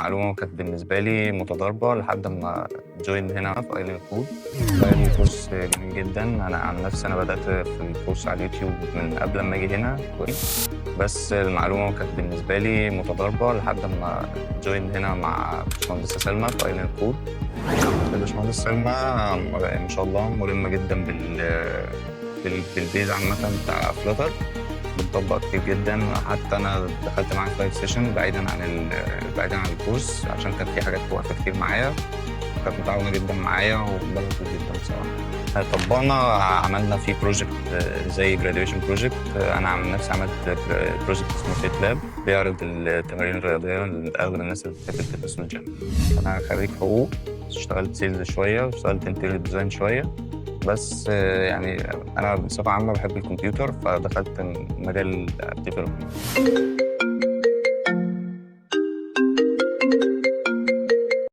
المعلومة كانت بالنسبة لي متضاربة لحد ما جوين هنا في ايلين كود. ايلين كورس جميل جدا. أنا عن نفسي بدأت في الكورس على اليوتيوب من قبل ما أجي هنا، بس المعلومة كانت بالنسبة لي متضاربة لحد ما جوين هنا مع باشمهندسة سلمى في ايلين كود. الباشمهندسة سلمى ما شاء الله ملمة جدا بالبيز عامة بتاع فلاتر، بنطبق كتير جدا. حتى انا دخلت معاها 5 سيشن بعيدا عن الكورس عشان كان في حاجات واقفه كتير معايا. كانت متعاونة جدا معايا وبدأت جدا بصراحة. طبقنا عملنا في بروجكت زي جراديويشن بروجكت. أنا عن نفسي عملت بروجكت اسمه فيت لاب بيعرض التمارين الرياضية لأغلب الناس اللي بتحب الفتنس والجيم. أنا خريج حقوق، اشتغلت سيلز شوية واشتغلت انتيريور ديزاين شوية، بس يعني أنا بصفة عامة بحب الكمبيوتر فدخلت مجال الديفلوبمنت.